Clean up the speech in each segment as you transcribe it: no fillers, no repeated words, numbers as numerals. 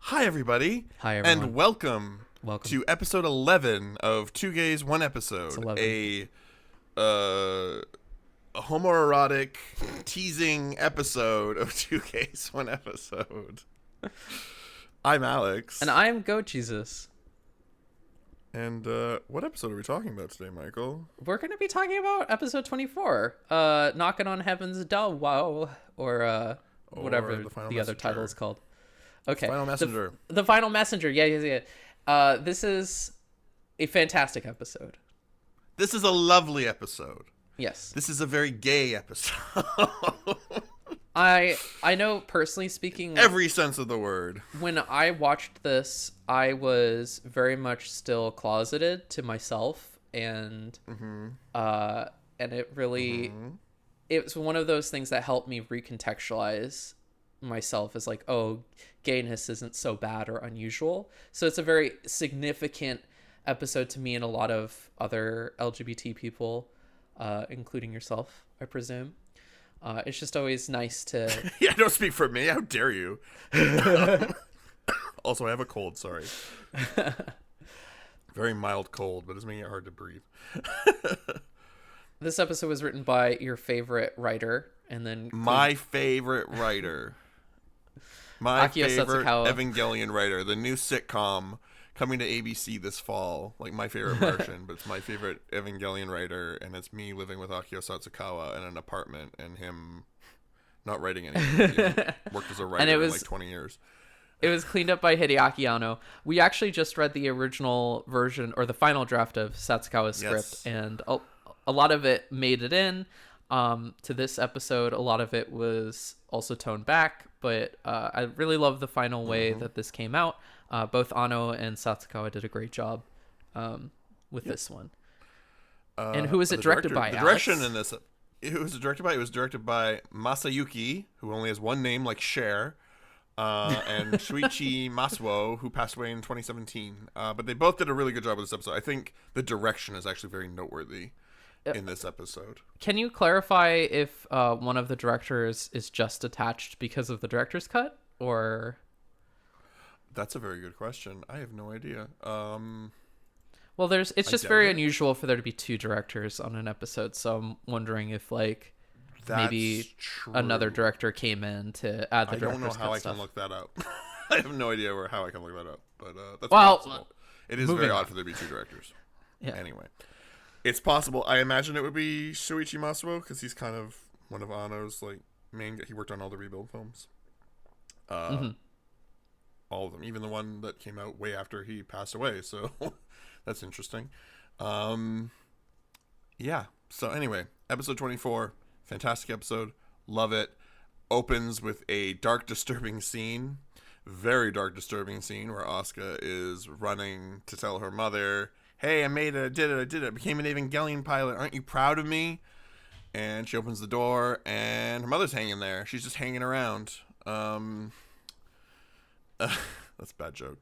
Hi, everybody. Hi, everyone. And welcome Welcome. to episode 11 of Two Gays, One Episode. It's 11. A homoerotic teasing episode of Two Gays, One Episode. I'm Alex. And I'm GoatJesus. And what episode are we talking about today, Michael? We're going to be talking about episode 24, Knocking on Heaven's Door, or whatever the other title is called. Okay. Final Messenger. The Final Messenger. Yeah. This is a fantastic episode. This is a lovely episode. Yes. This is a very gay episode. I know, personally speaking, Every sense of the word. when I watched this, I was very much still closeted to myself, and it really it was one of those things that helped me recontextualize myself as like, oh, gayness isn't so bad or unusual. So it's a very significant episode to me and a lot of other LGBT people, including yourself, I presume. It's just always nice to... Yeah, don't speak for me. How dare you? Also, I have a cold, sorry. Very mild cold, but it's making it hard to breathe. This episode was written by your favorite writer, and then... My favorite writer. My Akio favorite Satsukawa. Evangelion writer. The new sitcom coming to ABC this fall. Like, my favorite version, but it's my favorite Evangelion writer, and it's me living with Akio Satsukawa in an apartment, and him not writing anything. He worked as a writer in like 20 years. It was cleaned up by Hideaki Anno. We actually just read the original version, or the final draft of Satsukawa's script, and a lot of it made it in to this episode. A lot of it was also toned back, but I really love the final way that this came out. Both Anno and Satsukawa did a great job with this one. And who was it directed by, The Alex? direction in this... Who was it directed by? It was directed by Masayuki, who only has one name, like Cher, and Shuichi Masuo, who passed away in 2017. But they both did a really good job with this episode. I think the direction is actually very noteworthy in this episode. Can you clarify if one of the directors is just attached because of the director's cut, or... That's a very good question. I have no idea. Well, it's just very unusual for there to be two directors on an episode, so I'm wondering if maybe another director came in to add the director's cut. I don't know how I can look that up. I have no idea how I can look that up, but that's possible. It is very odd for there to be two directors. Yeah. Anyway, it's possible. I imagine it would be Shuichi Masuo because he's kind of one of Anno's main. He worked on all the Rebuild films. All of them, even the one that came out way after he passed away. So that's interesting. Yeah. So anyway, episode 24, fantastic episode. Love it. Opens with a dark, disturbing scene. Very dark, disturbing scene where Asuka is running to tell her mother, hey, I did it. I became an Evangelion pilot. Aren't you proud of me? And she opens the door and her mother's hanging there. She's just hanging around. That's a bad joke.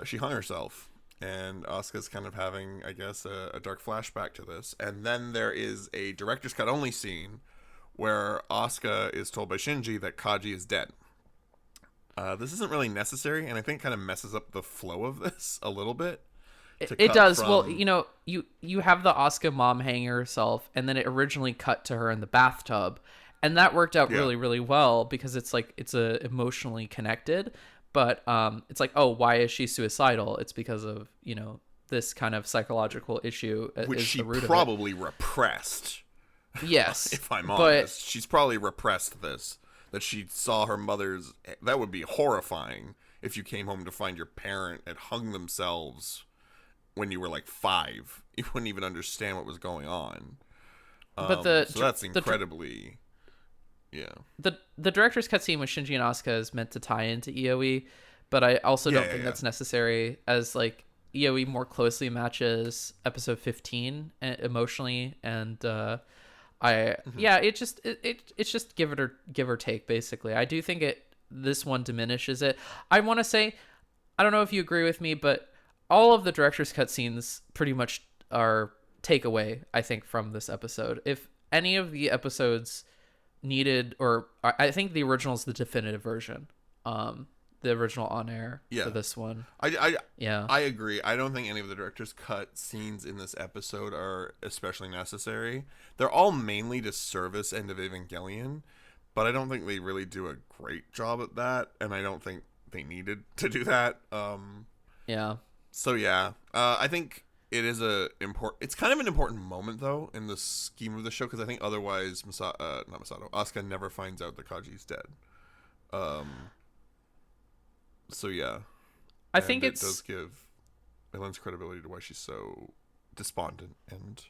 She hung herself, and Asuka's kind of having, I guess, a dark flashback to this. And then there is a director's cut only scene where Asuka is told by Shinji that Kaji is dead. This isn't really necessary, and I think kind of messes up the flow of this a little bit. It does. Well, you have the Asuka mom hanging herself, and then it originally cut to her in the bathtub. And that worked out really, really well because it's emotionally connected. But it's like, oh, why is she suicidal? It's because of, this kind of psychological issue. Which is she the root probably repressed. Yes. If I'm honest. She's probably repressed this. That she saw her mother's... That would be horrifying if you came home to find your parent had hung themselves when you were 5. You wouldn't even understand what was going on. But so that's incredibly... Yeah. The director's cut scene with Shinji and Asuka is meant to tie into EOE, but I also don't think that's necessary, as EOE more closely matches episode 15 emotionally, and it's just give or take basically. I do think this one diminishes it. I want to say, I don't know if you agree with me, but all of the director's cut scenes pretty much are takeaway, I think, from this episode. If any of the episodes needed, or I think the original is the definitive version. the original on air Yeah. for this one. I agree. I don't think any of the director's cut scenes in this episode are especially necessary. They're all mainly to service End of Evangelion, but I don't think they really do a great job at that, and I don't think they needed to do that. Yeah. So yeah, I think it is it's kind of an important moment though in the scheme of the show, because I think otherwise Asuka never finds out that Kaji's dead. So yeah, I think it does give lends credibility to why she's so despondent and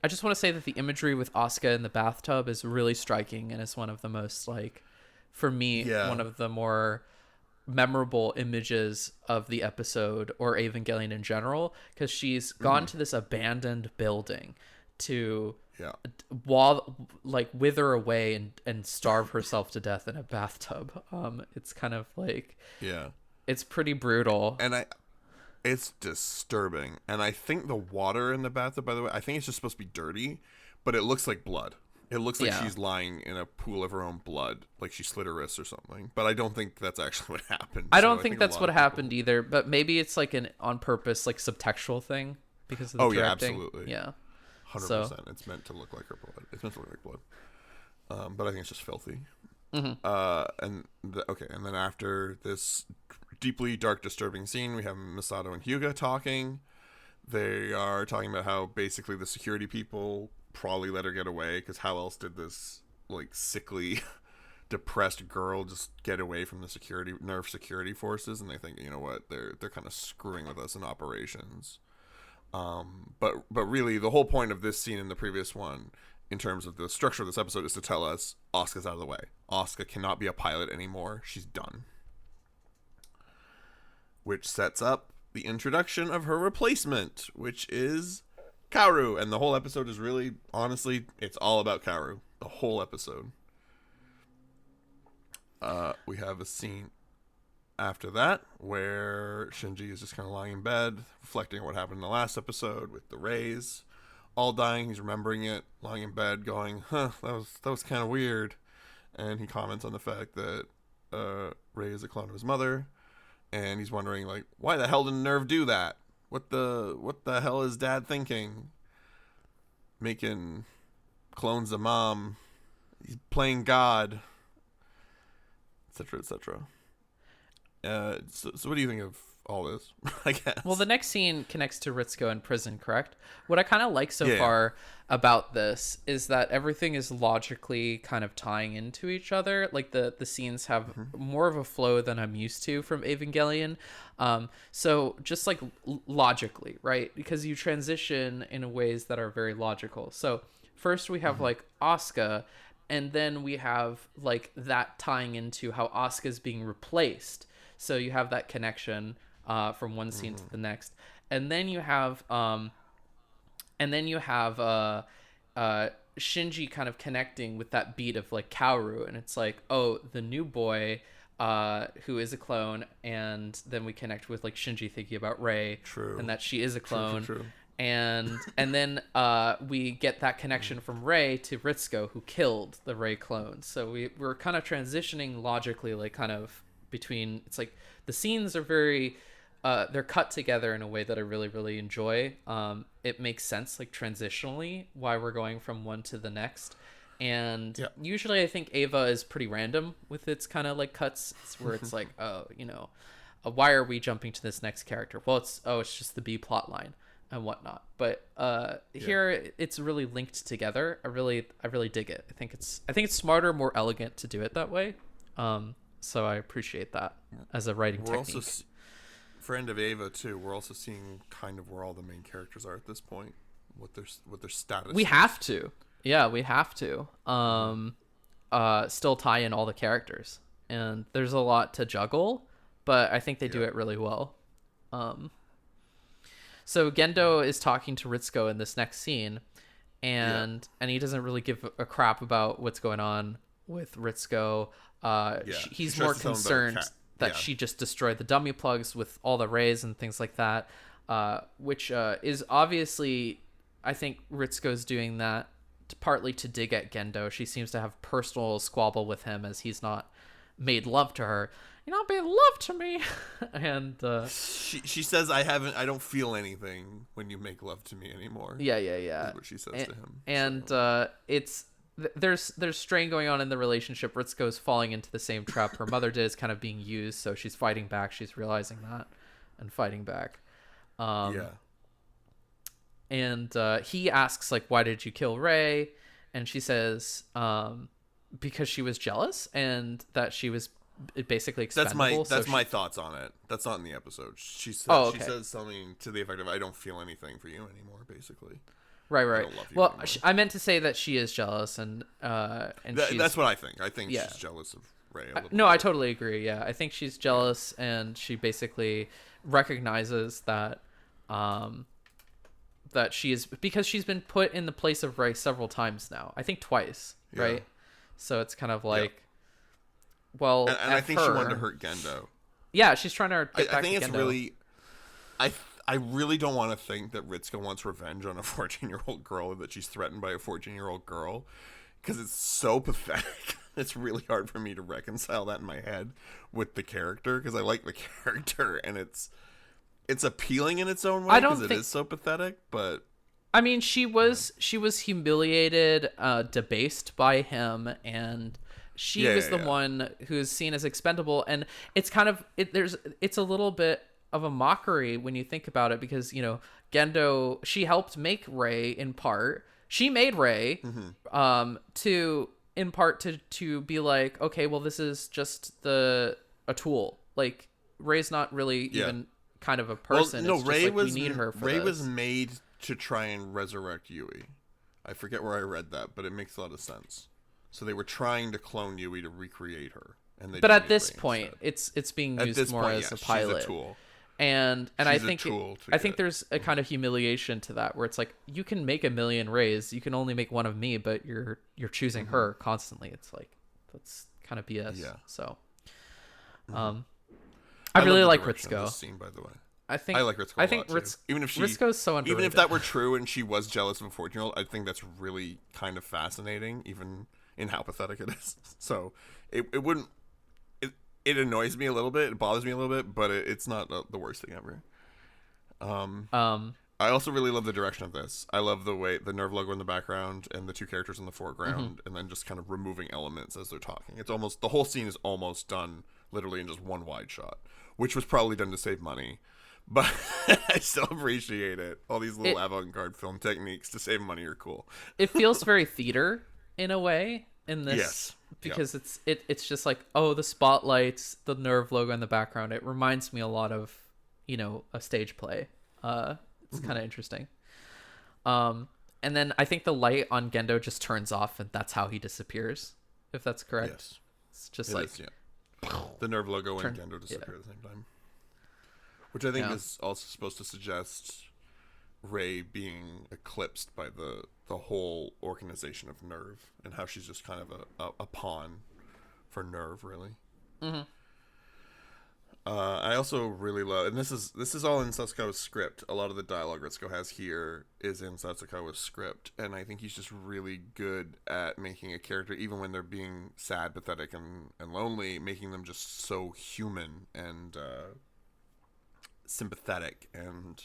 I just want to say that the imagery with Asuka in the bathtub is really striking, and is one of the most, like, for me, one of the more memorable images of the episode or Evangelion in general, because she's gone to this abandoned building to wither away and starve herself to death in a bathtub. It's kind of like, it's pretty brutal, and it's disturbing. And I think the water in the bathtub, by the way, I think it's just supposed to be dirty, but it looks like blood. It looks like she's lying in a pool of her own blood, like she slit her wrists or something. But I don't think that's actually what happened. I don't think that's what happened either, but maybe it's like an on purpose, like, subtextual thing because of the directing. Yeah, absolutely. Yeah. 100%. It's meant to look like her blood. It's meant to look like blood. But I think it's just filthy. And then after this deeply dark, disturbing scene, we have Misato and Hyuga talking. They are talking about how basically the security people probably let her get away, because how else did this, like, sickly, depressed girl just get away from the nerve security forces? And they think, you know what, they're kind of screwing with us in operations. But really, the whole point of this scene and the previous one, in terms of the structure of this episode, is to tell us Asuka's out of the way. Asuka cannot be a pilot anymore. She's done. Which sets up the introduction of her replacement, which is Kaworu. And the whole episode is really, honestly, it's all about Kaworu. The whole episode. We have a scene after that where Shinji is just kind of lying in bed, reflecting on what happened in the last episode with the Rays all dying. He's remembering it, lying in bed, going, that was kind of weird. And he comments on the fact that Rei is a clone of his mother, and he's wondering, like, why the hell did Nerve do that? What the hell is Dad thinking? Making clones of Mom. He's playing God, etc., etc. So what do you think of all this? I guess. Well, the next scene connects to Ritsuko in prison, correct? What I kind of like so far about this is that everything is logically kind of tying into each other. Like the scenes have more of a flow than I'm used to from Evangelion. So just like logically, right? Because you transition in ways that are very logical. So first we have like Asuka, and then we have like that tying into how Asuka is being replaced. So you have that connection from one scene to the next, and then you have Shinji kind of connecting with that beat of like Kaworu, and it's like, oh, the new boy who is a clone, and then we connect with like Shinji thinking about Rei, and that she is a clone. True. And then we get that connection from Rei to Ritsuko, who killed the Rei clones. So we're kind of transitioning logically, like kind of between, it's like the scenes are very they're cut together in a way that I really, really enjoy. It makes sense, like transitionally, why we're going from one to the next. And usually I think Eva is pretty random with its kind of like cuts, where it's like, oh, you know, why are we jumping to this next character? Well, it's just the B plot line and whatnot. But here it's really linked together. I really dig it. I think it's smarter, more elegant to do it that way. So I appreciate that as a writing technique. Also, for End of Eva too, we're also seeing kind of where all the main characters are at this point, what their status. We have to, we have to. Still tie in all the characters, and there's a lot to juggle, but I think they do it really well. So Gendo is talking to Ritsuko in this next scene, and he doesn't really give a crap about what's going on with Ritsuko. He's more concerned that she just destroyed the dummy plugs with all the rays and things like that, which is obviously, I think Ritsuko's doing that partly to dig at Gendo. She seems to have personal squabble with him, as he's not made love to her. You're not making love to me. And she says, I don't feel anything when you make love to me anymore. Yeah. Is what she says to him. And it's there's strain going on in the relationship. Ritsuko's falling into the same trap her mother did, is kind of being used, so she's fighting back. She's realizing that and fighting back. And he asks, like, why did you kill Ray? And she says, because she was jealous and that she was basically expendable. That's my thoughts on it. That's not in the episode. She says, she says something to the effect of, I don't feel anything for you anymore, basically. Right. Well, I meant to say that she is jealous, and that's what I think. I think she's jealous of Ray. I totally agree. Yeah, I think she's jealous, and she basically recognizes that that she is, because she's been put in the place of Ray several times now. I think twice, right? So it's kind of like, well, and I think she wanted to hurt Gendo. Yeah, she's trying to get back I think to it's Gendo. really. I really don't want to think that Ritsuko wants revenge on a 14-year-old girl, or that she's threatened by a 14-year-old girl, because it's so pathetic. It's really hard for me to reconcile that in my head with the character, because I like the character, and it's appealing in its own way because it is so pathetic. But I mean, she was humiliated, debased by him, and she was the one who's seen as expendable, and it's kind of it's a little bit of a mockery when you think about it, because, you know, Gendo, she helped make Ray in part. She made Ray to be like, okay, well, this is just a tool. Like, Ray's not really even kind of a person. Well, no, it's Ray just like, was we need her for Ray this. was made to try and resurrect Yui. I forget where I read that, but it makes a lot of sense. So they were trying to clone Yui to recreate her, and but at this point, it's being used more as a pilot. She's a tool. And I think there's a kind of humiliation to that, where it's like, you can make a million Rays, you can only make one of me, but you're choosing her constantly. It's like, that's kind of BS. Yeah. So, I really like Ritsuko. Scene, by the way, I like Ritsuko. I think Ritsuko's so underrated. Even if that were true and she was jealous of a 14-year-old, I think that's really kind of fascinating, even in how pathetic it is. So it wouldn't. It annoys me a little bit. It bothers me a little bit, but it's not the worst thing ever. I also really love the direction of this. I love the way the Nerve logo in the background and the two characters in the foreground, and then just kind of removing elements as they're talking. It's almost, the whole scene is almost done literally in just one wide shot, which was probably done to save money, but I still appreciate it. All these little avant-garde film techniques to save money are cool. It feels very theater in a way in this. Yes. Because it's just like, oh, the spotlights, the Nerve logo in the background. It reminds me a lot of, you know, a stage play. It's kind of interesting. And then I think the light on Gendo just turns off, and that's how he disappears, if that's correct. Yes. It's just like... The Nerve logo and Gendo disappear at the same time. Which I think is also supposed to suggest Ray being eclipsed by the whole organization of Nerve, and how she's just kind of a pawn for Nerve, really. I also really love, and this is all in Satsukawa's script. A lot of the dialogue Ritsuko has here is in Satsukawa's script, and I think he's just really good at making a character, even when they're being sad, pathetic, and lonely, making them just so human and sympathetic, and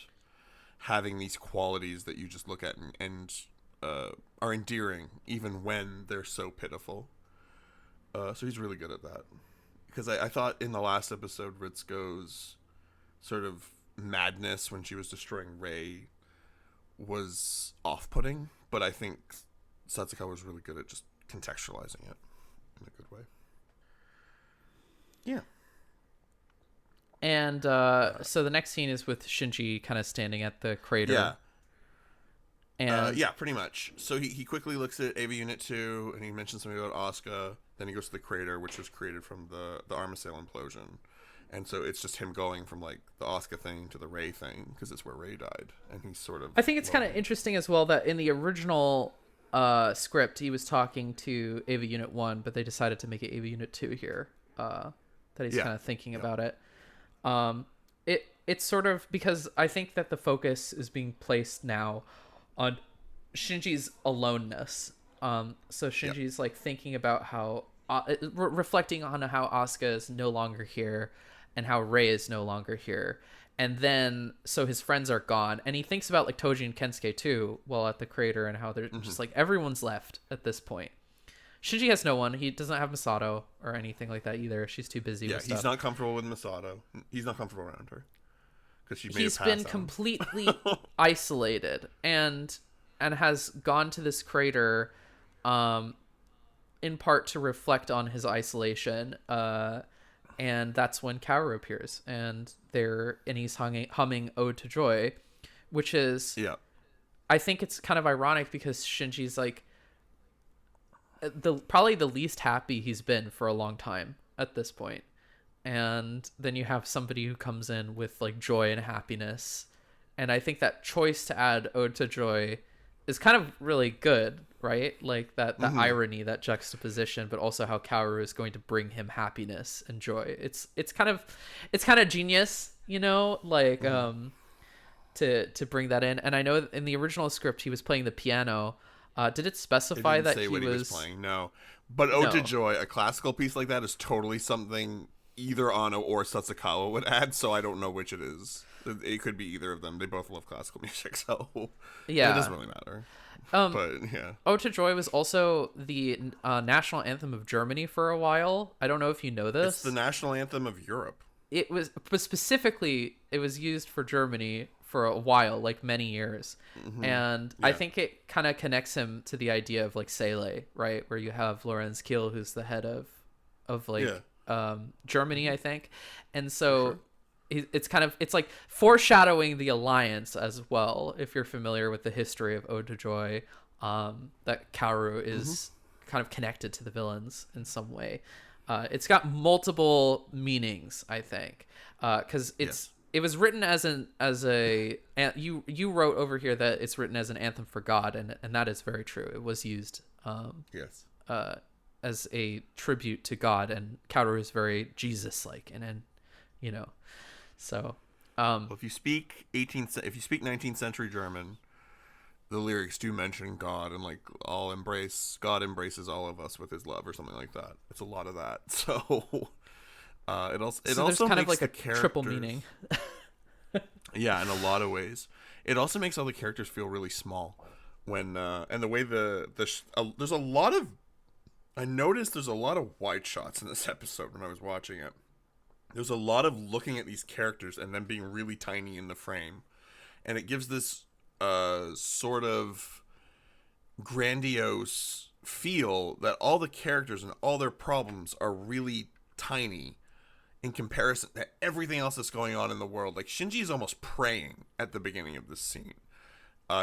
having these qualities that you just look at and are endearing, even when they're so pitiful. So he's really good at that. Because I thought in the last episode, Ritsuko's sort of madness when she was destroying Ray was off-putting, but I think Satsukawa was really good at just contextualizing it in a good way. Yeah. And so the next scene is with Shinji kind of standing at the crater. Yeah. And yeah, pretty much. So he quickly looks at AV Unit 2, and he mentions something about Asuka. Then he goes to the crater, which was created from the Armisail implosion. And so it's just him going from, like, the Asuka thing to the Ray thing, because it's where Ray died. And he's sort of... I think it's kind of interesting as well that in the original script, he was talking to AV Unit 1, but they decided to make it AV Unit 2 here. That he's kind of thinking about it. It's sort of... Because I think that the focus is being placed now on Shinji's aloneness. So Shinji's like thinking about how reflecting on how Asuka is no longer here and how Rei is no longer here. And then, so his friends are gone. And he thinks about, like, Toji and Kensuke, too, while at the crater, and how they're just, like, everyone's left at this point. Shinji has no one. He doesn't have Misato or anything like that, either. She's too busy with stuff. He's not comfortable with Misato. He's not comfortable around her. Because he's been completely isolated and has gone to this crater in part to reflect on his isolation. And that's when Kaworu appears, and he's humming "Ode to Joy," which is, I think it's kind of ironic because Shinji's like probably the least happy he's been for a long time at this point, and then you have somebody who comes in with like joy and happiness, and I think that choice to add "Ode to Joy" is kind of really good, right? Like that irony, that juxtaposition, but also how Kaworu is going to bring him happiness and joy. It's kind of genius, you know, like to bring that in. And I know in the original script he was playing the piano. Did it specify that he was playing? No, but "Ode to Joy," a classical piece like that, is totally something either Anno or Sasakawa would add. So I don't know which it is. It could be either of them. They both love classical music, so yeah, it doesn't really matter. But yeah, "Ode to Joy" was also the national anthem of Germany for a while. I don't know if you know this. It's the national anthem of Europe. It was, but specifically, it was used for Germany for a while, like many years. And I think it kind of connects him to the idea of like Seele, right? Where you have Lorenz Kiel, who's the head of Germany, I think. And so it's like foreshadowing the alliance as well, if you're familiar with the history of "Ode to Joy, that Kaworu is kind of connected to the villains in some way. It's got multiple meanings, I think, because it was written you wrote over here that it's written as an anthem for God, and that is very true. It was used as a tribute to God, and Kaworu is very Jesus-like, and you know. So, well, if you speak 19th century German, the lyrics do mention God and like God embraces all of us with his love or something like that. It's a lot of that. So, it also there's kind makes of like a characters, triple meaning. Yeah, in a lot of ways. It also makes all the characters feel really small when and the way there's a lot of, I noticed there's a lot of wide shots in this episode when I was watching it. There's a lot of looking at these characters and them being really tiny in the frame. And it gives this sort of grandiose feel that all the characters and all their problems are really tiny in comparison to everything else that's going on in the world. Like, Shinji is almost praying at the beginning of this scene.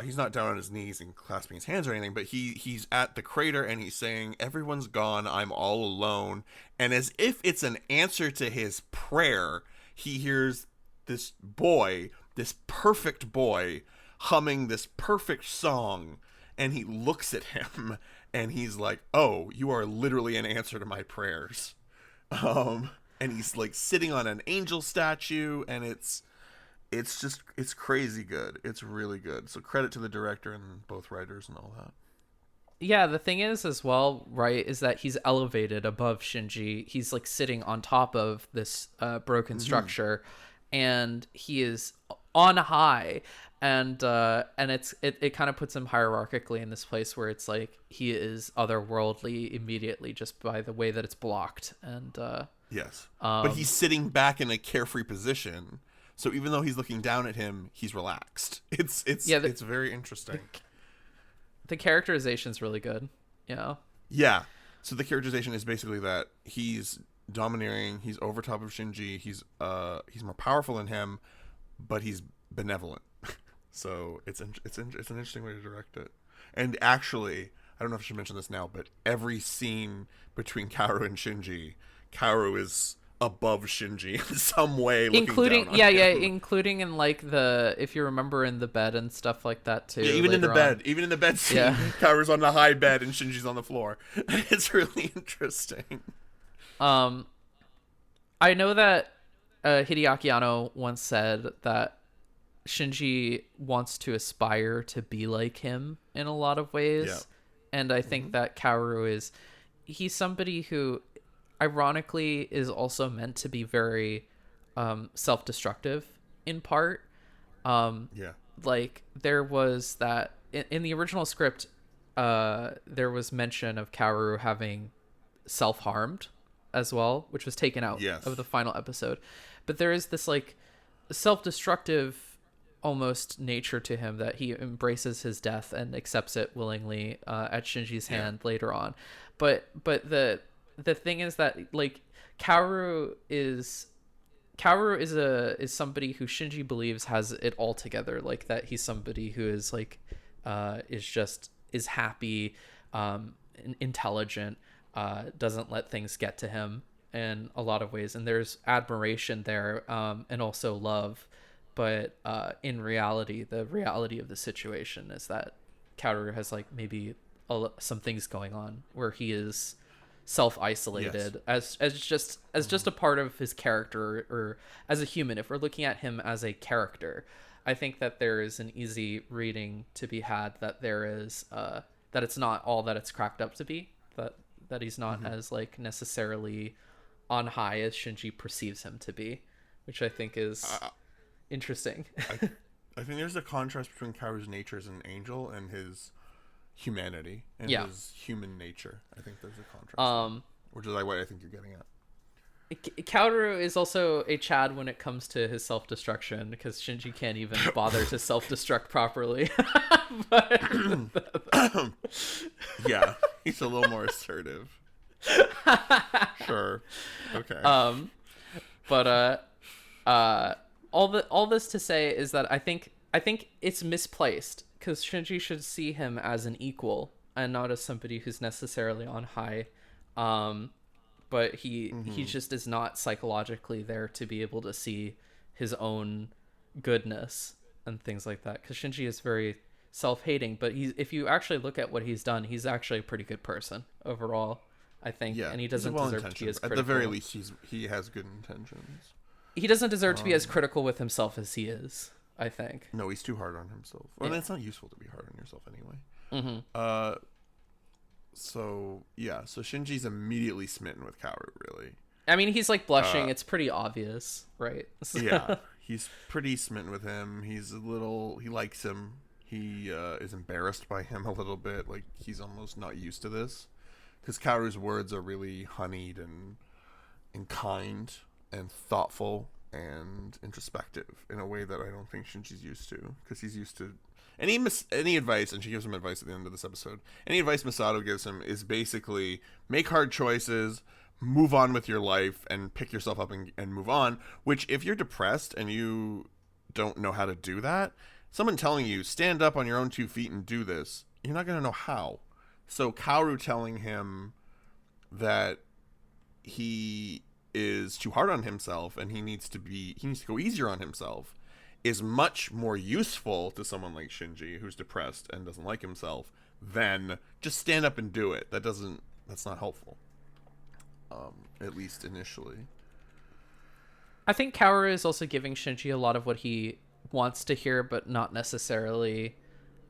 He's not down on his knees and clasping his hands or anything, but he's at the crater and he's saying, "Everyone's gone, I'm all alone." And as if it's an answer to his prayer, he hears this perfect boy, humming this perfect song, and he looks at him and he's like, "Oh, you are literally an answer to my prayers." And he's like sitting on an angel statue, and it's crazy good. It's really good. So credit to the director and both writers and all that. Yeah, the thing is as well, right, is that he's elevated above Shinji. He's like sitting on top of this broken structure, and he is on high, and it kind of puts him hierarchically in this place where it's like he is otherworldly immediately just by the way that it's blocked. And yes, but he's sitting back in a carefree position. So even though he's looking down at him, he's relaxed. It's very interesting. The characterization's really good. Yeah. So the characterization is basically that he's domineering, he's over top of Shinji, he's more powerful than him, but he's benevolent. So it's an interesting way to direct it. And actually, I don't know if I should mention this now, but every scene between Kaworu and Shinji, Kaworu is above Shinji in some way, including down on him. including in like if you remember, in the bed and stuff like that too. Yeah, even in the bed scene, Kaworu's on the high bed and Shinji's on the floor. It's really interesting. I know that Hideaki Anno once said that Shinji wants to aspire to be like him in a lot of ways, and I think that Kaworu is he's somebody who ironically is also meant to be very self-destructive in part. Yeah. Like there was that in the original script, there was mention of Kaworu having self-harmed as well, which was taken out Yes. of the final episode. But there is this like self-destructive almost nature to him that he embraces his death and accepts it willingly at Shinji's hand later on. But the thing is that like Kaworu is somebody who Shinji believes has it all together, like that he's somebody who is like is happy, intelligent, doesn't let things get to him in a lot of ways, and there's admiration there, and also love. But in reality, the reality of the situation is that Kaworu has like maybe some things going on where he is self-isolated as just a part of his character, or as a human. If we're looking at him as a character, I think that there is an easy reading to be had that there is that it's not all that it's cracked up to be, that he's not as like necessarily on high as Shinji perceives him to be, which I think is interesting. I think there's a contrast between Kaworu's nature as an angel and his humanity and his human nature. I think there's a contrast, which is like what I think you're getting at. Kaworu is also a Chad when it comes to his self-destruction, because Shinji can't even bother to self-destruct properly. Yeah, he's a little more assertive. Sure. Okay. But all this to say is that I think it's misplaced, because Shinji should see him as an equal and not as somebody who's necessarily on high. But he just is not psychologically there to be able to see his own goodness and things like that, because Shinji is very self-hating, but if you actually look at what he's done, he's actually a pretty good person overall, I think. And he doesn't deserve to be as critical. At the very least, he has good intentions. He doesn't deserve to be as critical with himself as he is, I think. No, he's too hard on himself. Well, it's not useful to be hard on yourself anyway. So Shinji's immediately smitten with Kaworu, really. I mean, he's like blushing. It's pretty obvious, right? Yeah, he's pretty smitten with him. He likes him. He is embarrassed by him a little bit. Like, he's almost not used to this, because Kaworu's words are really honeyed and kind and thoughtful and introspective in a way that I don't think Shinji's used to, because he's used to any advice, and she gives him advice at the end of this episode. Any advice Misato gives him is basically make hard choices, move on with your life, and pick yourself up and move on. Which, if you're depressed and you don't know how to do that, someone telling you stand up on your own 2 feet and do this, you're not going to know how. So Kaworu telling him that he is too hard on himself and he needs to go easier on himself is much more useful to someone like Shinji, who's depressed and doesn't like himself, than just stand up and do it. That's not helpful. At least initially. I think Kaworu is also giving Shinji a lot of what he wants to hear, but not necessarily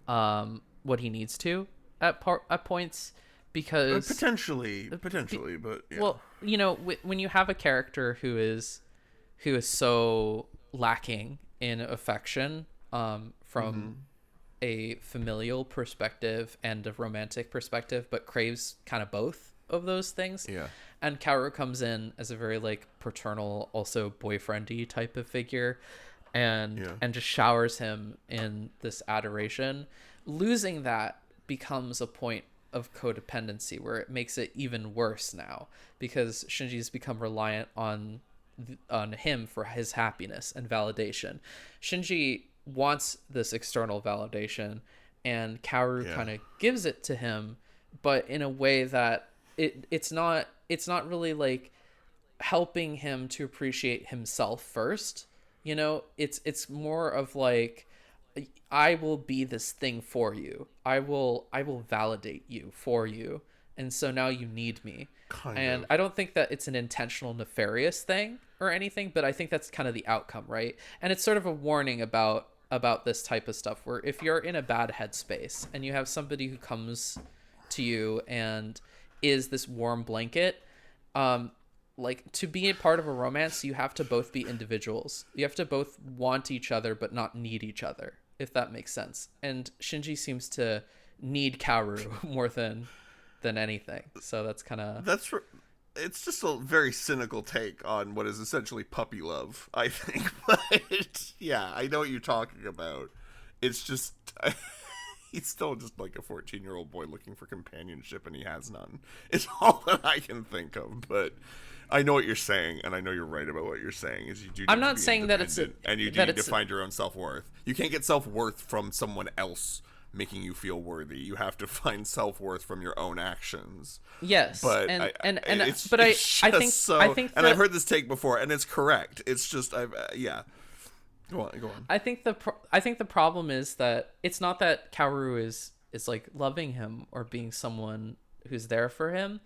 what he needs to at points, because potentially, but yeah. Well, when you have a character who is so lacking in affection from a familial perspective and a romantic perspective, but craves kind of both of those things. Yeah. And Kaworu comes in as a very like paternal, also boyfriendy type of figure, and just showers him in this adoration. Losing that becomes a point of codependency where it makes it even worse now, because Shinji's become reliant on him for his happiness and validation. Shinji wants this external validation, and Kaworu kind of gives it to him, but in a way that it's not really like helping him to appreciate himself first. It's more of like, I will be this thing for you. I will validate you for you. And so now you need me. And I don't think that it's an intentional nefarious thing or anything, but I think that's kind of the outcome, right? And it's sort of a warning about this type of stuff, where if you're in a bad headspace and you have somebody who comes to you and is this warm blanket. Like, to be a part of a romance, you have to both be individuals. You have to both want each other but not need each other, if that makes sense. And Shinji seems to need Kaworu more than anything. So that's kind of... It's just a very cynical take on what is essentially puppy love, I think. But yeah, I know what you're talking about. It's just... He's still just like a 14-year-old boy looking for companionship, and he has none. It's all that I can think of. But I know what you're saying, and I know you're right about what you're saying. Is you do. I'm not saying that it's and you do need to find your own self-worth. You can't get self-worth from someone else making you feel worthy. You have to find self-worth from your own actions. Yes, but I think and I've heard this take before, and it's correct. It's just yeah. Go on. I think the problem is that it's not that Kaworu is like loving him or being someone who's there for him.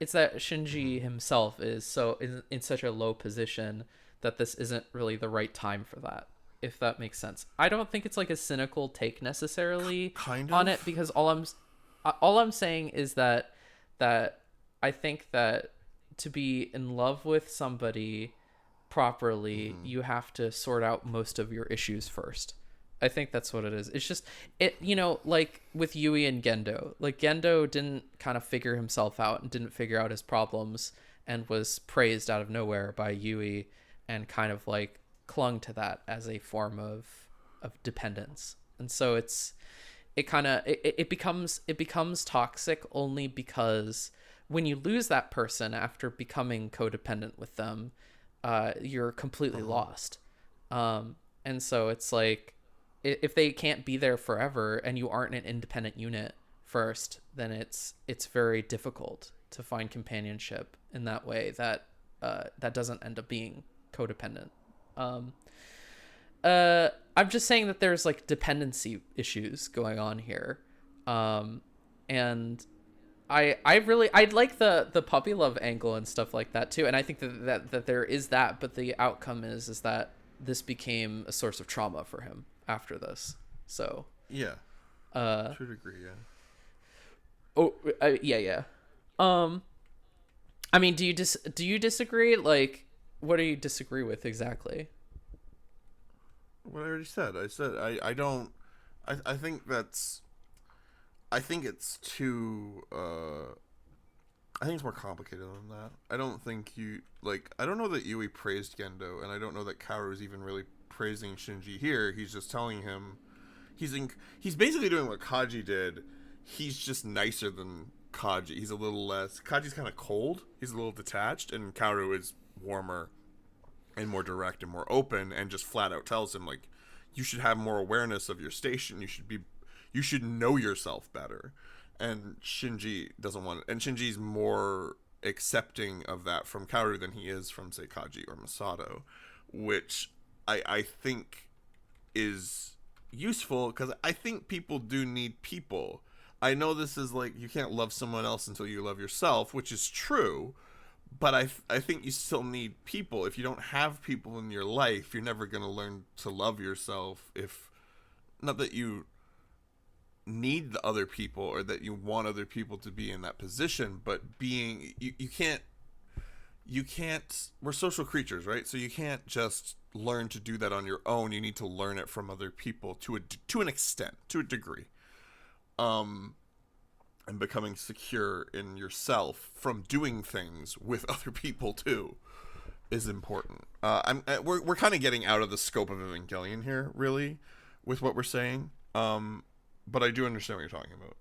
It's that Shinji himself is so in such a low position that this isn't really the right time for that, if that makes sense. I don't think it's like a cynical take necessarily on it, because all I'm saying is that I think that to be in love with somebody properly, you have to sort out most of your issues first. I think that's what it is. It's just like with Yui and Gendo. Like, Gendo didn't kind of figure himself out and didn't figure out his problems and was praised out of nowhere by Yui and kind of like clung to that as a form of dependence. And so it becomes toxic only because when you lose that person after becoming codependent with them, you're completely lost. And so it's like, if they can't be there forever and you aren't an independent unit first, then it's very difficult to find companionship in that way that doesn't end up being codependent. I'm just saying that there's like dependency issues going on here. And I'd like the puppy love angle and stuff like that too. And I think that there is that, but the outcome is that this became a source of trauma for him after this. So yeah, should agree. Yeah. I mean, do you disagree? Like, what do you disagree with exactly? What I already said. I don't. I think that's. I think it's too. I think it's more complicated than that. I don't think I don't know that Yui praised Gendo, and I don't know that Kaworu is even really praising Shinji here. He's just telling him, he's basically doing what Kaji did. He's just nicer than Kaji. He's a little less. Kaji's kind of cold. He's a little detached, and Kaworu is warmer and more direct and more open, and just flat out tells him, like, you should have more awareness of your station. You should know yourself better. And Shinji doesn't want it. And Shinji's more accepting of that from Kaworu than he is from, say, Kaji or Misato, which I think is useful, because I think people do need people. I know this is like, you can't love someone else until you love yourself, which is true, but I think you still need people. If you don't have people in your life, you're never going to learn to love yourself. Not that you need the other people or that you want other people to be in that position, but you can't, we're social creatures, right? So you can't just learn to do that on your own. You need to learn it from other people to an extent, to a degree. And becoming secure in yourself from doing things with other people too is important. We're kind of getting out of the scope of Evangelion here, really, with what we're saying. But I do understand what you're talking about.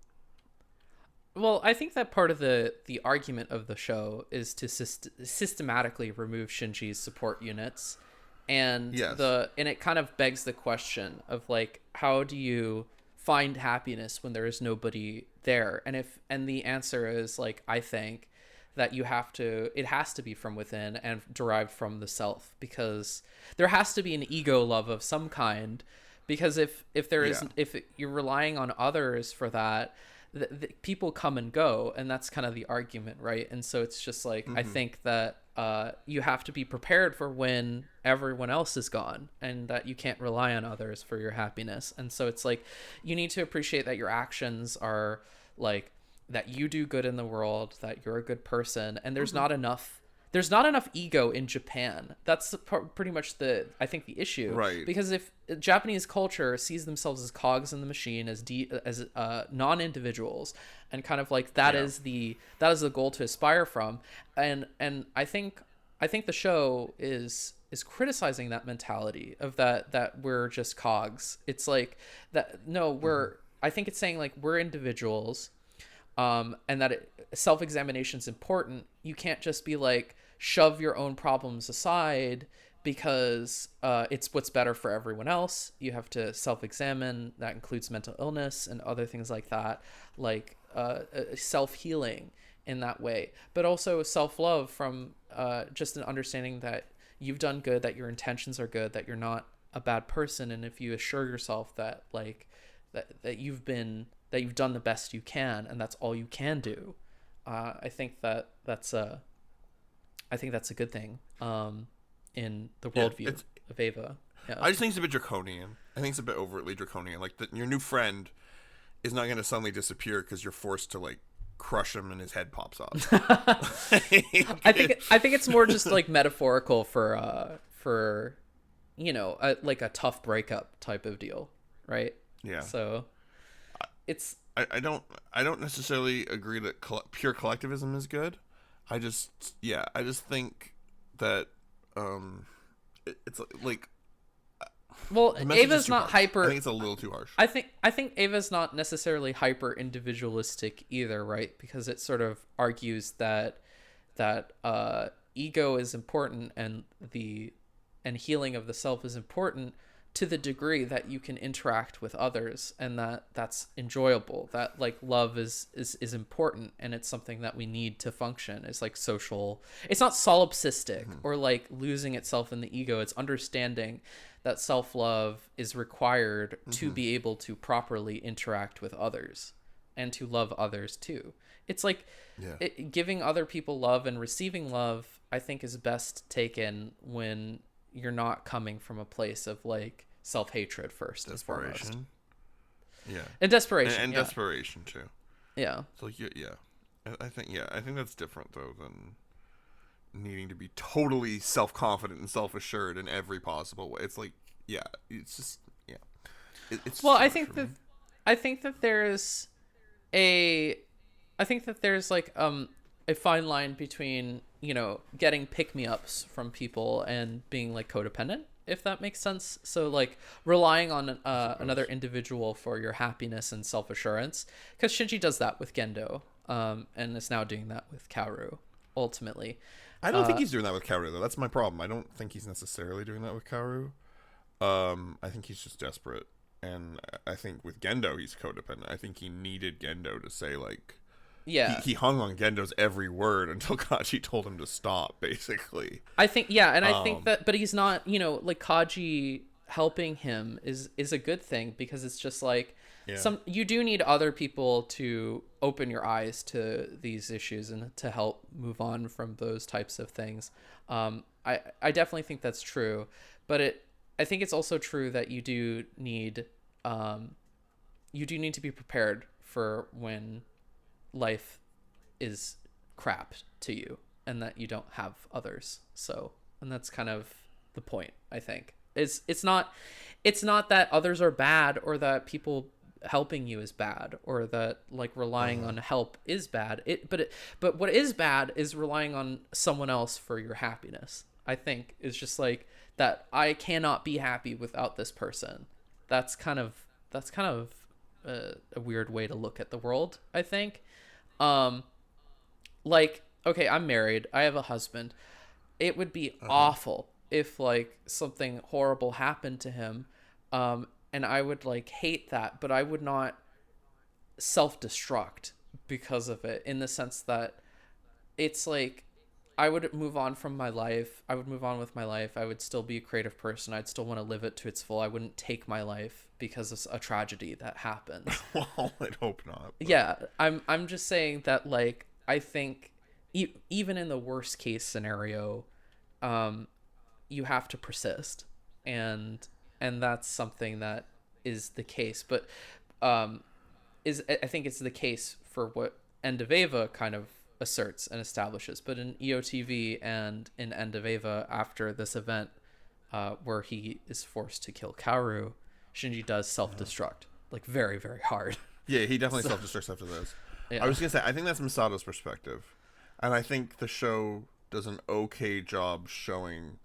Well, I think that part of the argument of the show is to systematically remove Shinji's support units, and yes. And it kind of begs the question of, like, how do you find happiness when there is nobody there? And the answer is, like, I think that it has to be from within and derived from the self, because there has to be an ego love of some kind. Because if you're relying on others for that, the people come and go, and that's kind of the argument, right? And so it's just like, I think that you have to be prepared for when everyone else is gone, and that you can't rely on others for your happiness. And so it's like, you need to appreciate that your actions are like that you do good in the world, that you're a good person, and there's not enough ego in Japan. That's pretty much I think the issue. Right. Because if Japanese culture sees themselves as cogs in the machine, as non-individuals, and kind of like that is the goal to aspire from. And I think the show is criticizing that mentality of that we're just cogs. It's like that. No, I think it's saying like we're individuals. And that self-examination is important. You can't just be like shove your own problems aside because it's what's better for everyone else. You have to self-examine. That includes mental illness and other things like that, like self-healing in that way, but also self-love from just an understanding that you've done good, that your intentions are good, that you're not a bad person, and if you assure yourself that like that you've done the best you can, and that's all you can do. I think that's a good thing in the worldview of Eva. Yeah. I just think it's a bit draconian. I think it's a bit overtly draconian. Like your new friend is not going to suddenly disappear because you're forced to like crush him and his head pops off. I think it's more just like metaphorical for like a tough breakup type of deal, right? Yeah. So it's I don't necessarily agree that pure collectivism is good. I just think that it's like well, Ava's not hyper. I think it's a little too harsh. I think Ava's not necessarily hyper individualistic either, right? Because it sort of argues that ego is important and healing of the self is important to the degree that you can interact with others, and that's enjoyable, that like love is important, and it's something that we need to function. It's like social, it's not solipsistic or like losing itself in the ego. It's understanding that self-love is required to be able to properly interact with others and to love others too. It's like giving other people love and receiving love, I think, is best taken when you're not coming from a place of like self-hatred first and foremost. Yeah. And desperation. And desperation too. Yeah. So I think that's different though than needing to be totally self-confident and self-assured in every possible way. It's like, it's just, it's well, I think that there's like a fine line between, getting pick-me-ups from people and being like codependent, if that makes sense. So like relying on another individual for your happiness and self-assurance, because Shinji does that with Gendo, and is now doing that with Kaworu ultimately. I don't think he's doing that with Kaworu though. That's my problem. I don't think he's necessarily doing that with Kaworu. I think he's just desperate, and I think with Gendo he's codependent. I think he needed Gendo to say like, he hung on Gendo's every word until Kaji told him to stop, basically. I think, and I think that, but he's not, like Kaji helping him is a good thing, because it's just like you do need other people to open your eyes to these issues and to help move on from those types of things. I definitely think that's true, but I think it's also true that you do need to be prepared for when life is crap to you and that you don't have others. So, and that's kind of the point, I think. It's not that others are bad, or that people helping you is bad, or that like relying on help is bad. But what is bad is relying on someone else for your happiness. I think is just like that. I cannot be happy without this person. That's kind of a weird way to look at the world, I think. Like, okay, I'm married, I have a husband. It would be awful if like something horrible happened to him, and I would like hate that, but I would not self-destruct because of it, in the sense that it's like I would move on from my life. I would move on with my life. I would still be a creative person. I'd still want to live it to its full. I wouldn't take my life because of a tragedy that happened. Well, I'd hope not. But... Yeah, I'm just saying that, like, I think even in the worst case scenario, you have to persist, and that's something that is the case. But I think it's the case for what End of Eva kind of asserts and establishes, but in EOTV and in End of Eva, after this event where he is forced to kill Kaworu, Shinji does self-destruct, like very, very hard. Yeah, he definitely self-destructs after this. Yeah. I was gonna say, I think that's Misato's perspective, and I think the show does an okay job showing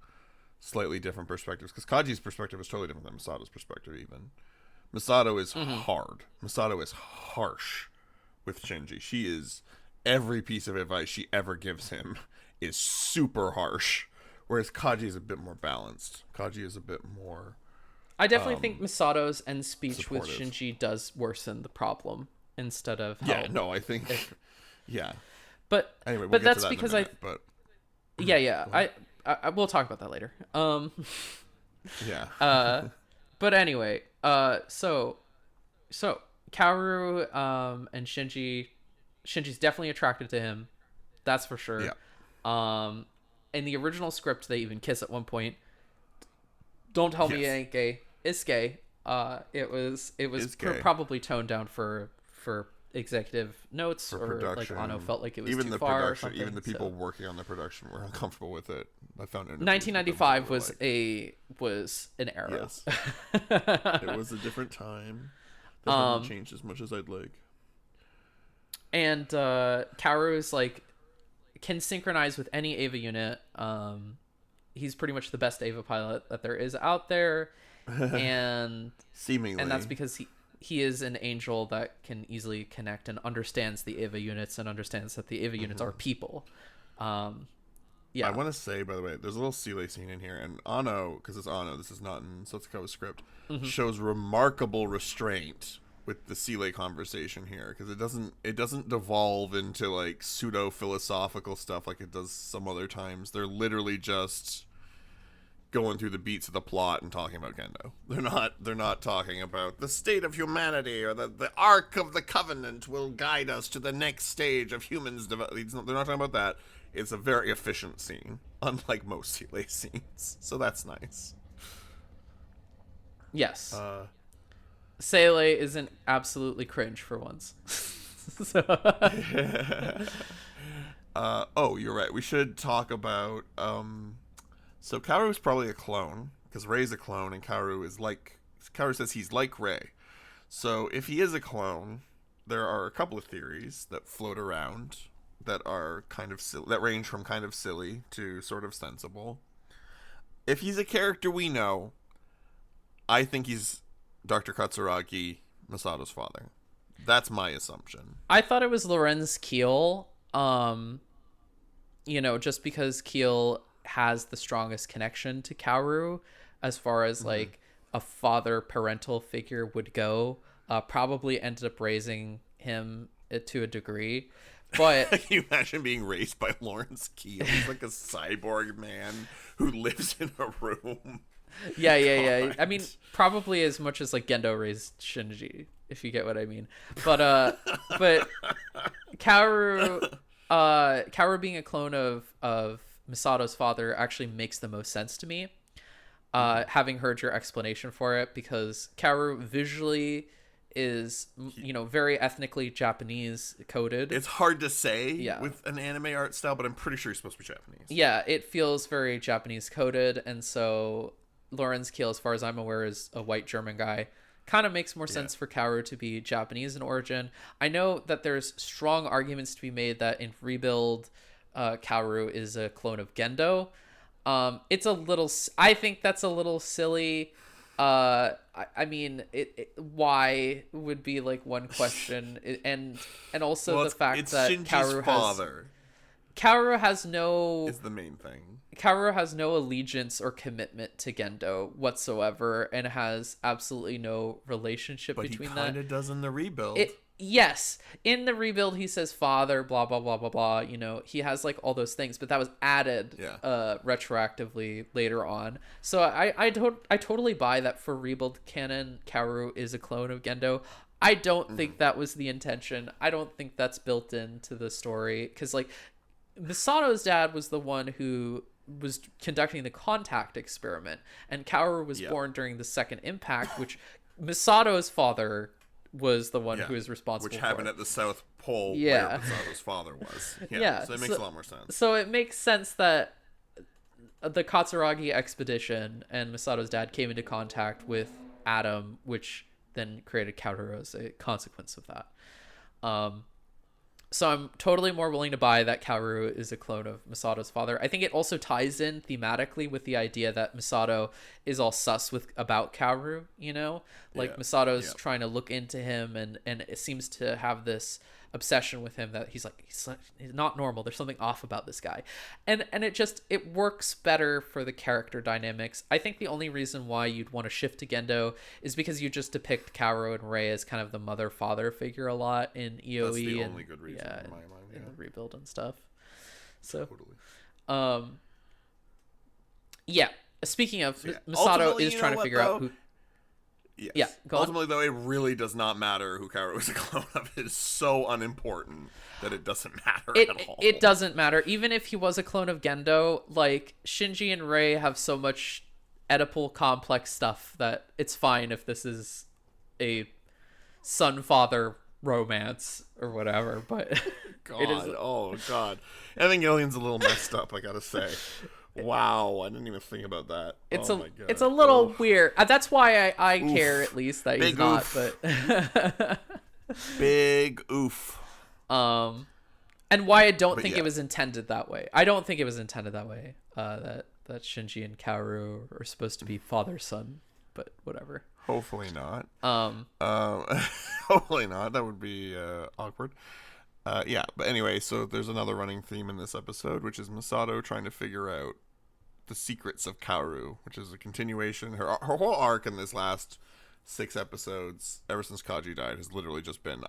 slightly different perspectives, because Kaji's perspective is totally different than Misato's perspective. Even Misato is hard. Misato is harsh with Shinji. She is, every piece of advice she ever gives him is super harsh, whereas Kaji is a bit more balanced. Kaji is a bit more. I definitely think Misato's end speech supportive. with Shinji does worsen the problem instead of help. Yeah, no, I think. Yeah. But anyway, but that's because but I we'll talk about that later. Yeah. But anyway, so Kaworu and Shinji's definitely attracted to him. That's for sure. Yeah. In the original script, they even kiss at one point. Don't tell me it ain't gay. It's gay. It was probably toned down for executive notes, for or production. like Ano felt like it was even too the far production, or something, even the people so. working on the production were uncomfortable with it. I found it. 1995 was an era. Yes. It was a different time. That hasn't changed as much as I'd like. And Kaworu is like, can synchronize with any Eva unit. He's pretty much the best Eva pilot that there is out there, and Seemingly, and that's because he is an angel that can easily connect and understands the Eva units and understands that the Eva units are people. Yeah. I want to say, by the way, there's a little Seele scene in here, and Ano, because it's Ano, this is not in Sotsukawa's script, shows remarkable restraint with the Seele conversation here, because it doesn't devolve into like pseudo philosophical stuff like it does some other times. They're literally just going through the beats of the plot and talking about Gendo. They're not talking about the state of humanity or the arc of the covenant will guide us to the next stage of humans. They're not talking about that. It's a very efficient scene, unlike most Seele scenes. So that's nice. Yes. Seele isn't absolutely cringe for once. Oh, you're right. We should talk about. So Kaworu is probably a clone, because Rei's a clone, and Kaworu says he's like Rei. So if he is a clone, there are a couple of theories that float around that are kind of silly, that range from kind of silly to sort of sensible. If he's a character we know, I think he's Dr. Katsuragi, Misato's father. That's my assumption. I thought it was Lorenz Keel, just because Keel has the strongest connection to Kaworu as far as like a father parental figure would go. Probably ended up raising him to a degree. But can you imagine being raised by Lawrence Keel? He's like a cyborg man who lives in a room. Yeah. I mean, probably as much as like Gendo raised Shinji, if you get what I mean. But Kaworu being a clone of Misato's father actually makes the most sense to me. Having heard your explanation for it, because Kaworu visually is very ethnically Japanese coded. It's hard to say with an anime art style, but I'm pretty sure he's supposed to be Japanese. Yeah, it feels very Japanese coded, and so Lorenz Keel, as far as I'm aware, is a white German guy. Kind of makes more sense for Kaworu to be Japanese in origin. I know that there's strong arguments to be made that in Rebuild, Kaworu is a clone of Gendo. I think that's a little silly. I mean, why would be like one question, and also the fact that Kaworu has no is the main thing. Kaworu has no allegiance or commitment to Gendo whatsoever, and has absolutely no relationship between that. But he kind of does in the Rebuild. Yes, in the Rebuild he says father, blah blah blah blah blah. He has like all those things, but that was added retroactively later on. So I totally buy that for Rebuild canon, Kaworu is a clone of Gendo. I don't think that was the intention. I don't think that's built into the story, because like Misato's dad was the one who was conducting the contact experiment, and Kaworu was born during the second impact, which Misato's father was the one who was responsible which happened for. at the South Pole Yeah. where Misato's father was. Yeah, So it makes a lot more sense. So it makes sense that the Katsuragi expedition and Misato's dad came into contact with Adam, which then created Kaworu as a consequence of that. So I'm totally more willing to buy that Kaworu is a clone of Misato's father. I think it also ties in thematically with the idea that Misato is all sus about Kaworu, you know? Like Misato's trying to look into him and it seems to have this obsession with him that he's not normal. There's something off about this guy. And it works better for the character dynamics. I think the only reason why you'd want to shift to Gendo is because you just depict Kaworu and Rei as kind of the mother-father figure a lot in EOE. That's the only good reason in my mind. In the rebuild and stuff. So, totally. Speaking of, Misato is trying to figure out who... Yes. Yeah, ultimately, though, it really does not matter who Kaworu is a clone of. It is so unimportant that it doesn't matter at all. It doesn't matter. Even if he was a clone of Gendo, like, Shinji and Rei have so much Oedipal complex stuff that it's fine if this is a son-father romance or whatever, but... Oh, God. Evangelion's a little messed up, I gotta say. Wow, I didn't even think about that. My God. It's a little weird. That's why I care at least that he's not. But big oof. And why I don't think it was intended that way. I don't think it was intended that way. That Shinji and Kaworu are supposed to be father son, but whatever. Hopefully not. Hopefully not. That would be awkward. But anyway, so there's another running theme in this episode, which is Misato trying to figure out the secrets of Kaworu, which is a continuation. Her whole arc in this last 6 episodes, ever since Kaji died, has literally just been,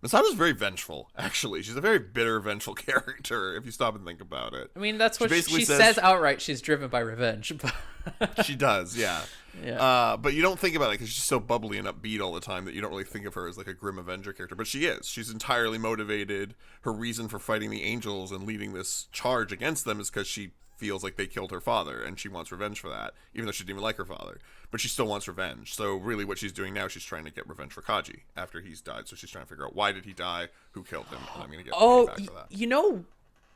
Misato's very vengeful, actually. She's a very bitter, vengeful character, if you stop and think about it. I mean, that's what she says outright. She's driven by revenge. She does, yeah. But you don't think about it because she's so bubbly and upbeat all the time that you don't really think of her as like a grim Avenger character. But she is. She's entirely motivated. Her reason for fighting the angels and leading this charge against them is because she feels like they killed her father and she wants revenge for that, even though she didn't even like her father. But she still wants revenge. So really what she's doing now, she's trying to get revenge for Kaji after he's died. So she's trying to figure out, why did he die? Who killed him? And I'm going to get back for that. You know,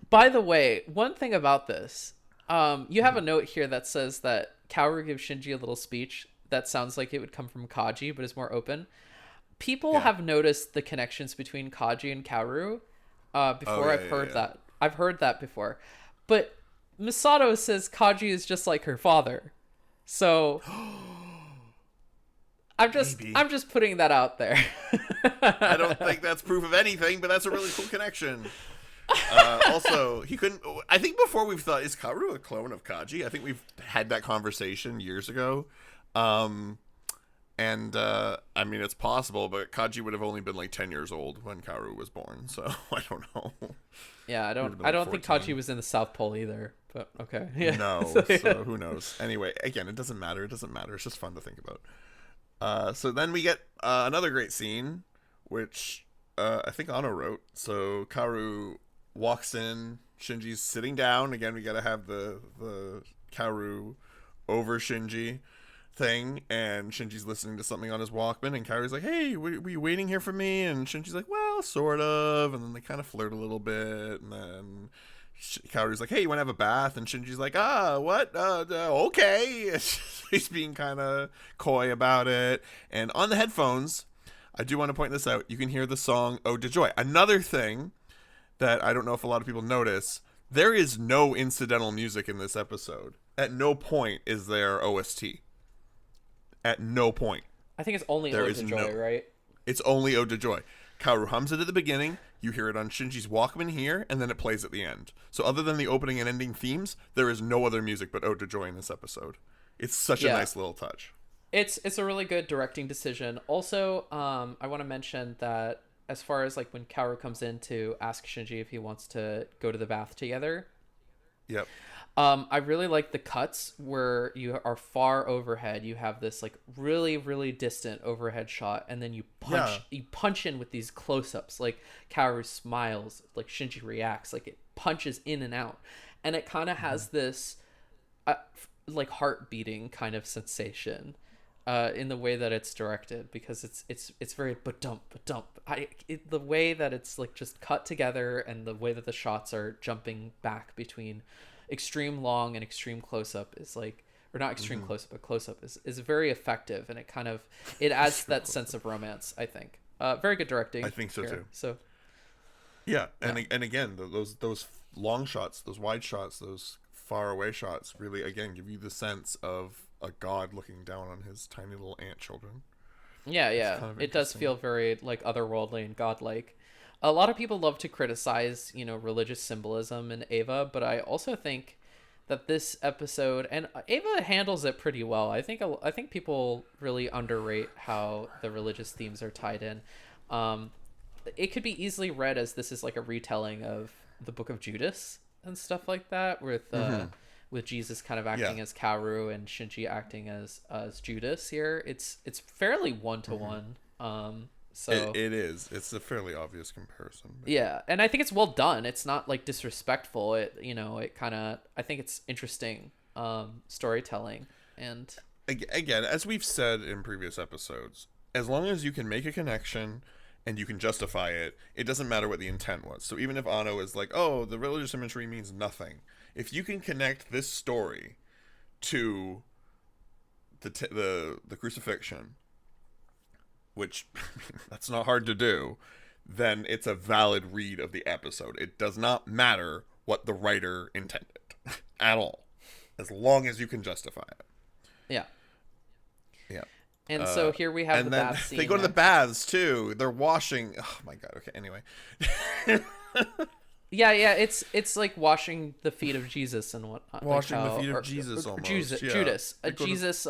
by the way, one thing about this, you have a note here that says that Kaworu gives Shinji a little speech that sounds like it would come from Kaji, but is more open. People have noticed the connections between Kaji and Kaworu before. I've heard that. I've heard that before. But Misato says Kaji is just like her father. So I'm just putting that out there. I don't think that's proof of anything, but that's a really cool connection. Also, he couldn't. I think before we've thought, is Kaworu a clone of Kaji? I think we've had that conversation years ago. I mean, it's possible, but Kaji would have only been like 10 years old when Kaworu was born, so I don't know. Yeah, I don't think Kaji was in the South Pole either, but okay. Yeah. No, so who knows? Anyway, again, it doesn't matter. It doesn't matter. It's just fun to think about. So then we get another great scene, which I think Ano wrote. So Kaworu walks in, Shinji's sitting down. Again, we gotta have the Kaworu over Shinji thing, and Shinji's listening to something on his Walkman, and Kaoru's like, hey, were you waiting here for me? And Shinji's like, well, sort of. And then they kind of flirt a little bit, and then Kaoru's like, hey, you want to have a bath? And Shinji's like, what? Okay. He's being kind of coy about it. And on the headphones, I do want to point this out, you can hear the song Ode to Joy. Another thing that I don't know if a lot of people notice, there is no incidental music in this episode. At no point is there OST. At no point. I think it's only Ode to Joy, right? It's only Ode to Joy. Kaworu hums it at the beginning, you hear it on Shinji's Walkman here, and then it plays at the end. So other than the opening and ending themes, there is no other music but Ode to Joy in this episode. It's such a nice little touch. It's a really good directing decision. Also, I want to mention that as far as like when Kaworu comes in to ask Shinji if he wants to go to the bath together. Yep. I really like the cuts where you are far overhead. You have this like really, really distant overhead shot, and then you punch in with these close-ups. Like Kaworu smiles, like Shinji reacts, like it punches in and out, and it kind of has this like heart beating kind of sensation. in the way that it's directed, because it's very ba-dump. The way that it's like just cut together, and the way that the shots are jumping back between extreme long and extreme close up is like, or not extreme close up, but close up is very effective, and it adds that sense of romance, I think. Very good directing. I think so here. too. So yeah, and again, those long shots, those wide shots, those far away shots really again give you the sense of a god looking down on his tiny little ant children. Yeah, kind of it does feel very like otherworldly and godlike. A lot of people love to criticize, religious symbolism in Eva, but I also think that this episode, and Eva handles it pretty well. I think people really underrate how the religious themes are tied in. It could be easily read as this is like a retelling of the Book of Judas and stuff like that, with Jesus kind of acting as Kaworu and Shinji acting as Judas here. It's fairly one-to-one. So it is. It's a fairly obvious comparison. Yeah, and I think it's well done. It's not like disrespectful. It kind of, I think it's interesting storytelling. And again, as we've said in previous episodes, as long as you can make a connection and you can justify it, it doesn't matter what the intent was. So even if Anno is like, oh, the religious imagery means nothing, if you can connect this story to the crucifixion, which that's not hard to do, then it's a valid read of the episode. It does not matter what the writer intended at all, as long as you can justify it. Yeah. And so here we have the bath scene. They go to the baths too. They're washing. Oh my god. Okay. Anyway. Yeah. It's like washing the feet of Jesus and whatnot. Washing the feet of Jesus almost. Judas. Jesus,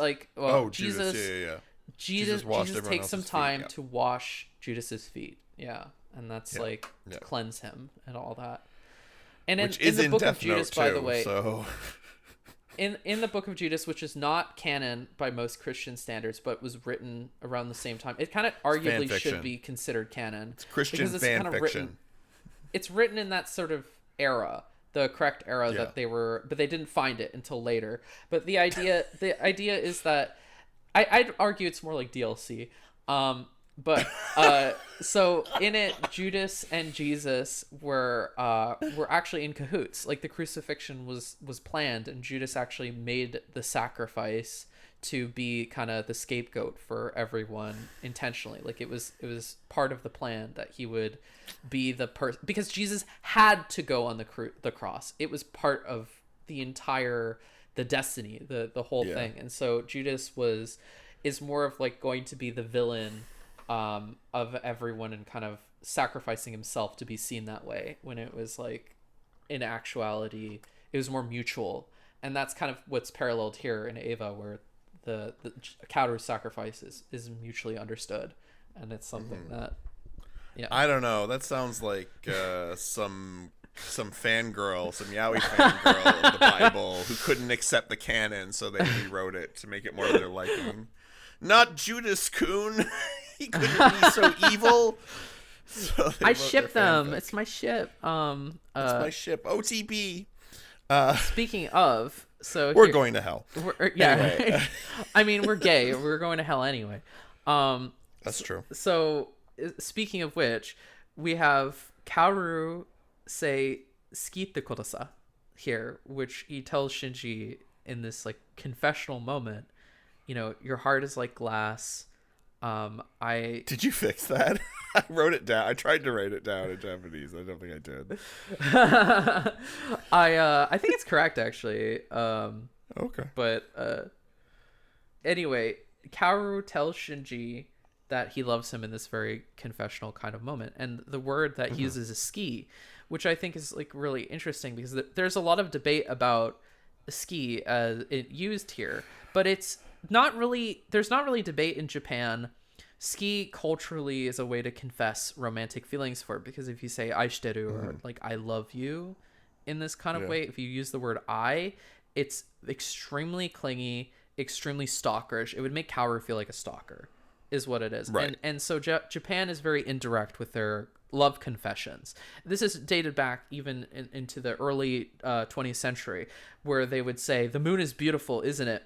Jesus. Yeah. Jesus takes some time to wash Judas's feet. Yeah. And that's to cleanse him and all that. And in the Book of Judas, by the way. So... In the Book of Judas, which is not canon by most Christian standards, but was written around the same time, it kind of arguably should be considered canon. It's Christian fan fiction. It's written in that sort of era, the correct era that they were, but they didn't find it until later. But the idea is that I'd argue it's more like DLC. But so in it, Judas and Jesus were actually in cahoots. Like the crucifixion was planned, and Judas actually made the sacrifice to be kind of the scapegoat for everyone intentionally. Like it was part of the plan that he would be the person, because Jesus had to go on the cross. It was part of the destiny, the whole thing. And so Judas is more of like going to be the villain of everyone, and kind of sacrificing himself to be seen that way, when it was like, in actuality, it was more mutual. And that's kind of what's paralleled here in Eva, where the Kaworu sacrifice is mutually understood, and it's something that I don't know, that sounds like some fangirl, some yaoi fangirl of the Bible who couldn't accept the canon, so they rewrote it to make it more to their liking. Not Judas Kuhn. He couldn't be so evil. So I ship them. It's my ship. It's my ship. OTP. Speaking of, so we're going to hell. Anyway. I mean, we're gay. We're going to hell anyway. That's true. So speaking of which, we have Kaworu say "skite korosa" here, which he tells Shinji in this like confessional moment. Your heart is like glass. Did you fix that? I wrote it down. I tried to write it down in Japanese. I don't think I did. I think it's correct, actually. Okay. But anyway, Kaworu tells Shinji that he loves him in this very confessional kind of moment, and the word that he uses is "ski," which I think is like really interesting, because there's a lot of debate about "ski" as it used here, but it's not really, there's not really debate in Japan. Ski culturally is a way to confess romantic feelings for it, because if you say aishiteru or like I love you in this kind of way, if you use the word I, it's extremely clingy, extremely stalkerish. It would make Kaworu feel like a stalker, is what it is. Right. And so Japan is very indirect with their love confessions. This is dated back even into the early 20th century, where they would say, the moon is beautiful, isn't it?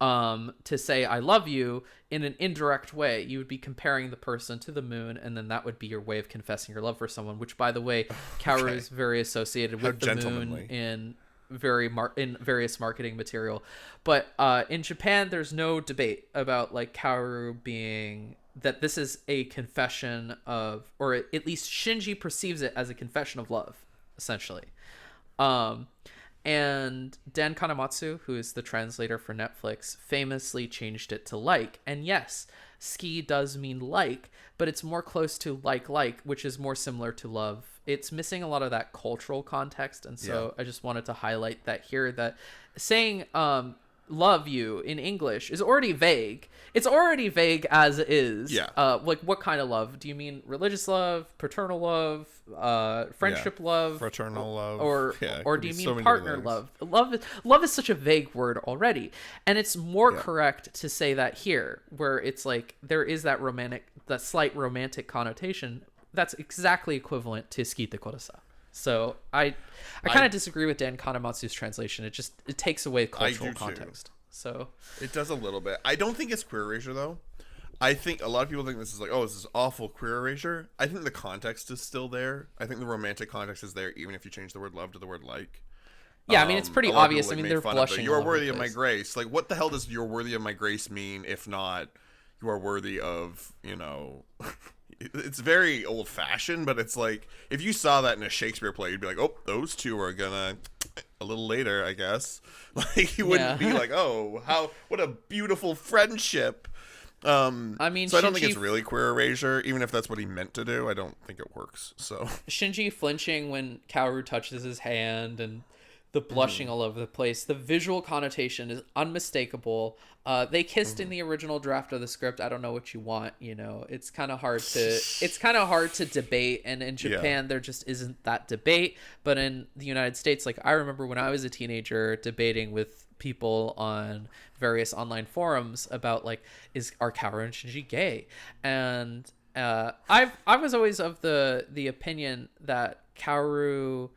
to say I love you in an indirect way. You would be comparing the person to the moon, and then that would be your way of confessing your love for someone, which, by the way, Kaworu is very associated with the moon in various marketing material. But in Japan, there's no debate about like Kaworu being that this is a confession of, or at least Shinji perceives it as a confession of love, essentially. And Dan Kanematsu, who is the translator for Netflix, famously changed it to like. And yes, ski does mean like, but it's more close to like, which is more similar to love. It's missing a lot of that cultural context. And so I just wanted to highlight that here, that saying love you in English is already vague. It's already vague as is. Like, what kind of love? Do you mean religious love, paternal love, friendship love, fraternal love, or do you mean partner love? Love is such a vague word already, and it's more correct to say that here, where it's like there is that slight romantic connotation that's exactly equivalent to skite korosa. So I kind of disagree with Dan Kanematsu's translation. It takes away cultural context. So it does a little bit. I don't think it's queer erasure though. I think a lot of people think this is like, oh, this is awful queer erasure. I think the context is still there. I think the romantic context is there, even if you change the word love to the word like. Yeah, I mean, it's pretty obvious. I mean, they're blushing. You are worthy of my grace. Like, what the hell does "you're worthy of my grace" mean if not you are worthy of, you know? It's very old-fashioned, but it's like if you saw that in a Shakespeare play, you'd be like, "Oh, those two are gonna a little later, I guess." Like you wouldn't be like, "Oh, what a beautiful friendship." I mean, so I don't think it's really queer erasure, even if that's what he meant to do. I don't think it works. So Shinji flinching when Kaworu touches his hand and the blushing all over the place. The visual connotation is unmistakable. They kissed in the original draft of the script. I don't know what you want, you know. It's kind of hard to debate, and in Japan there just isn't that debate. But in the United States, like I remember when I was a teenager debating with people on various online forums about like, are Kaworu and Shinji gay? And I was always of the opinion that Kaworu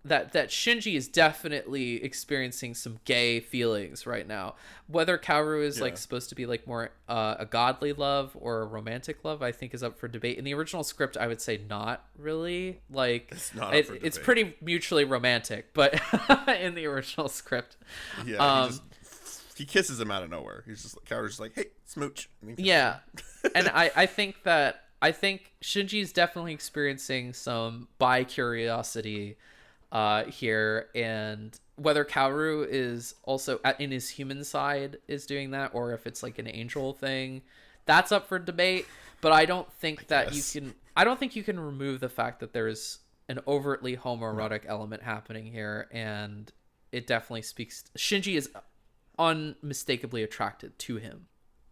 that Shinji is definitely experiencing some gay feelings right now. Whether Kaworu is like supposed to be like more a godly love or a romantic love, I think is up for debate. In the original script, I would say not really. Like it's pretty mutually romantic, but in the original script, he kisses him out of nowhere. He's just Kaworu's just like, "Hey, smooch." And I think Shinji is definitely experiencing some bi curiosity here, and whether Kaworu is also in his human side is doing that, or if it's like an angel thing, that's up for debate. But I don't think you can remove the fact that there's an overtly homoerotic element happening here, and it definitely speaks. Shinji is unmistakably attracted to him.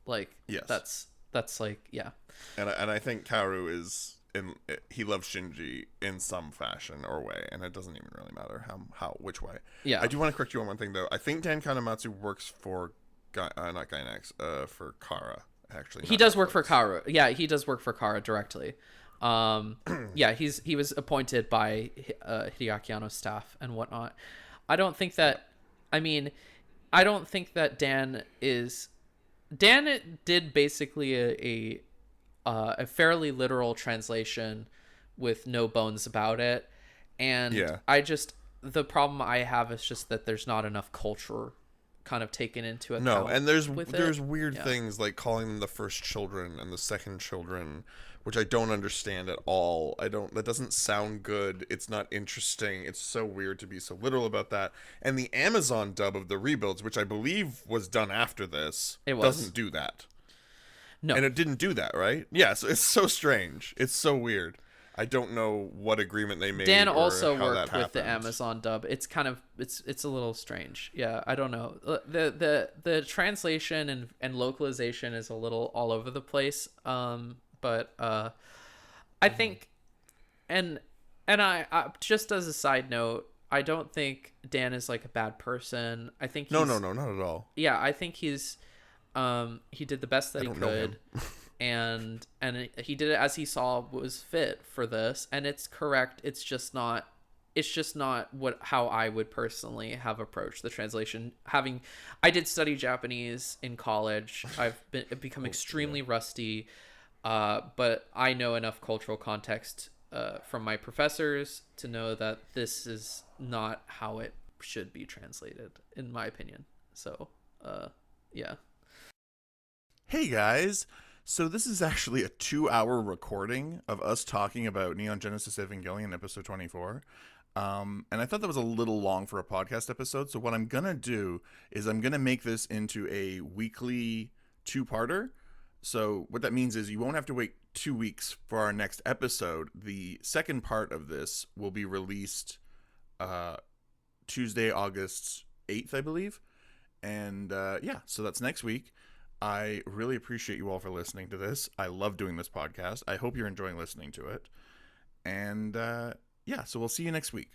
Like that's like And I think Kaworu is. He loves Shinji in some fashion or way, and it doesn't even really matter which way. I do want to correct you on one thing though. I think Dan Kanematsu works for not Gainax, for Kara actually. He does work for Kara. Yeah, he does work for Kara directly. He was appointed by Hideaki Anno's staff and whatnot. I don't think that Dan did basically a fairly literal translation with no bones about it, and the problem I have is just that there's not enough culture kind of taken into account. No, and there's weird things like calling them the first children and the second children, which I don't understand at all. That doesn't sound good. It's not interesting. It's so weird to be so literal about that. And the Amazon dub of the rebuilds, which I believe was done after this, doesn't do that. No. And it didn't do that, right? Yeah, so it's so strange. It's so weird. I don't know what agreement they made. Dan also worked with the Amazon dub. It's kind of it's a little strange. Yeah, I don't know. The translation and localization is a little all over the place. But I think, and I just as a side note, I don't think Dan is like a bad person. I think no, not at all. Yeah, I think he did the best that he could, and he did it as he saw was fit for this, and it's correct. It's just not. it's just not how I would personally have approached the translation. I did study Japanese in college. I've become extremely rusty, but I know enough cultural context from my professors to know that this is not how it should be translated, in my opinion. So, yeah. Hey guys, so this is actually a 2-hour recording of us talking about Neon Genesis Evangelion episode 24. And I thought that was a little long for a podcast episode. So what I'm going to do is I'm going to make this into a weekly 2-parter. So what that means is you won't have to wait 2 weeks for our next episode. The second part of this will be released Tuesday, August 8th, I believe. And yeah, so that's next week. I really appreciate you all for listening to this. I love doing this podcast. I hope you're enjoying listening to it. And yeah, so we'll see you next week.